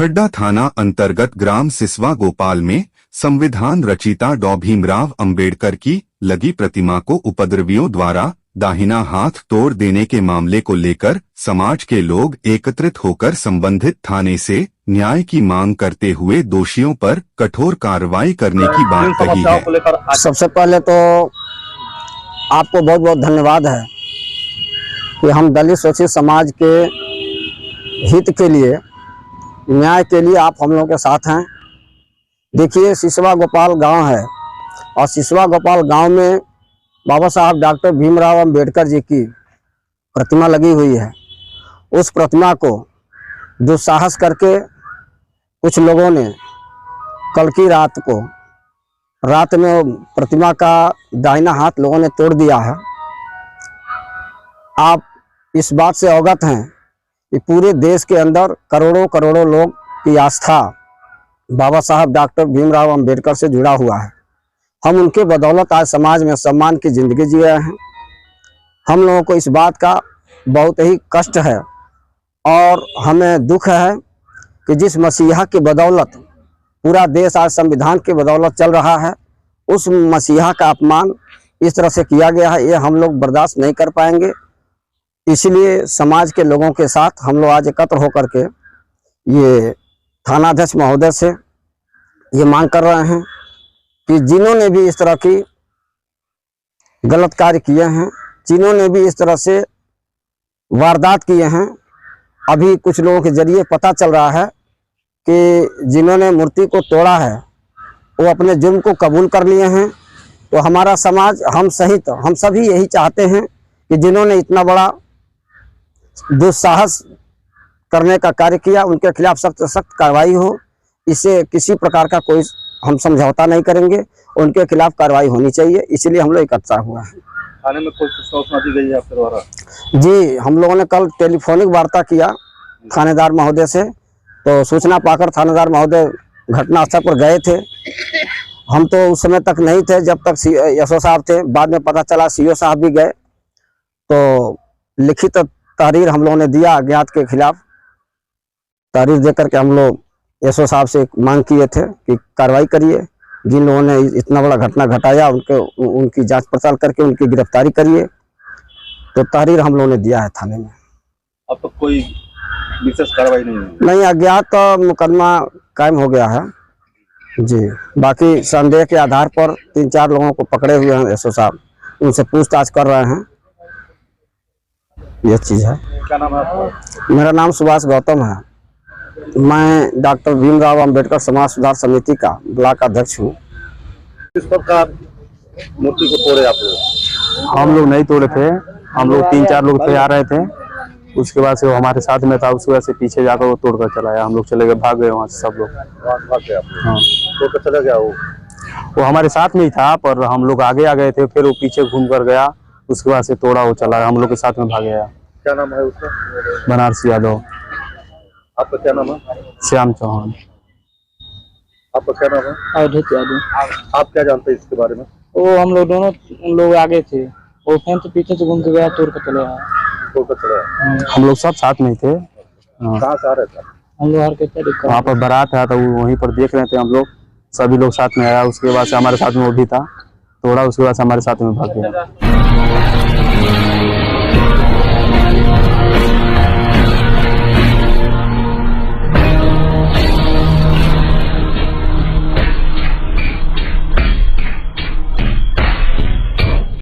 खड्डा थाना अंतर्गत ग्राम सिसवा गोपाल में संविधान रचिता डॉ भीमराव अंबेडकर की लगी प्रतिमा को उपद्रवियों द्वारा दाहिना हाथ तोड़ देने के मामले को लेकर समाज के लोग एकत्रित होकर संबंधित थाने से न्याय की मांग करते हुए दोषियों पर कठोर कार्रवाई करने की बात कही है। सबसे पहले तो आपको बहुत बहुत धन्यवाद है कि हम दलित शोषित समाज के हित के लिए, न्याय के लिए आप हम लोगों के साथ हैं। देखिए, सिसवा गोपाल गांव है और सिसवा गोपाल गांव में बाबा साहब डॉक्टर भीमराव अंबेडकर जी की प्रतिमा लगी हुई है। उस प्रतिमा को दुस्साहस करके कुछ लोगों ने कल की रात में प्रतिमा का दाहिना हाथ लोगों ने तोड़ दिया है। आप इस बात से अवगत हैं कि पूरे देश के अंदर करोड़ों करोड़ों लोग की आस्था बाबा साहब डॉक्टर भीमराव अंबेडकर से जुड़ा हुआ है। हम उनके बदौलत आज समाज में सम्मान की जिंदगी जी रहे हैं। हम लोगों को इस बात का बहुत ही कष्ट है और हमें दुख है कि जिस मसीहा की बदौलत पूरा देश आज संविधान की बदौलत चल रहा है, उस मसीहा का अपमान इस तरह से किया गया है। ये हम लोग बर्दाश्त नहीं कर पाएंगे। इसलिए समाज के लोगों के साथ हम लोग आज एकत्र होकर के ये थानाध्यक्ष महोदय से ये मांग कर रहे हैं कि जिन्होंने भी इस तरह की गलत कार्य किए हैं, जिन्होंने भी इस तरह से वारदात किए हैं, अभी कुछ लोगों के जरिए पता चल रहा है कि जिन्होंने मूर्ति को तोड़ा है वो अपने जुर्म को कबूल कर लिए हैं। तो हमारा समाज, हम सहित हम सभी यही चाहते हैं कि जिन्होंने इतना बड़ा दुस्साहस करने का कार्य किया, उनके खिलाफ सख्त सख्त कार्रवाई हो। इससे किसी प्रकार का कोई हम समझौता नहीं करेंगे, उनके खिलाफ कार्रवाई होनी चाहिए। इसलिए हम लोग इकट्ठा हुआ है। थाने में कोई सूचना दी गई है आपके द्वारा? जी, हम लोगों ने कल टेलीफोनिक वार्ता किया थानेदार महोदय से, तो सूचना पाकर थानेदार महोदय घटनास्थल पर गए थे। हम तो उस समय तक नहीं थे जब तक एसओ साहब थे। बाद में पता चला सीओ साहब भी गए, तो लिखित तहरीर हम लोगों ने दिया अज्ञात के खिलाफ। तहरीर देकर के हम लोग एसओ साहब से मांग किए थे कि कार्रवाई करिए, जिन लोगों ने इतना बड़ा घटना घटाया उनकी जांच पड़ताल करके उनकी गिरफ्तारी करिए। तो तहरीर हम लोगों ने दिया है थाने में। अब तो कोई विशेष कार्रवाई नहीं, अज्ञात मुकदमा कायम हो गया है जी। बाकी संदेह के आधार पर 3-4 लोगों को पकड़े हुए हैं एसओ साहब, उनसे पूछताछ कर रहे हैं। यह चीज है। क्या नाम है आपका? मेरा नाम सुभाष गौतम है। मैं डॉक्टर भीमराव अंबेडकर समाज सुधार समिति का ब्लॉक अध्यक्ष हूँ। किस प्रकार मूर्ति को तोड़े आप लोग? हम लोग नहीं तोड़े थे, हम लोग 3-4 लोग थे, आ रहे थे। उसके बाद से वो हमारे साथ में था, उसकी वजह से पीछे जाकर वो तोड़ कर चला गया। हम लोग चले गए, भाग गए वहाँ से सब लोग। भाग गए आप लोग? हाँ, तोड़ कर चला गया वो हमारे साथ में ही था, पर हम लोग आगे आ गए थे, फिर वो पीछे घूम कर गया। उसके बाद से तोड़ा वो चला गया, हम लोग के साथ में भाग गया। क्या नाम है उसका? बनारसी यादव। आपका क्या नाम है? श्याम चौहान। आपका क्या नाम है? अवधूत यादव। आप क्या जानते हैं इसके बारे में? वो हम लोग दोनों लोग आगे थे, वो फैन तो पीछे से घूम के गया, तोड़ कर चले आया। तोड़ कर चला गया? हम लोग सब साथ में थे। कहाँ से आ रहे थे? हम लोग हर के वहाँ पर बारात आया था, वो वहीं पर देख रहे थे हम लोग, सभी लोग साथ में आया। उसके बाद से हमारे साथ में वो भी था, तोड़ा, उसके बाद से हमारे साथ में भाग गया।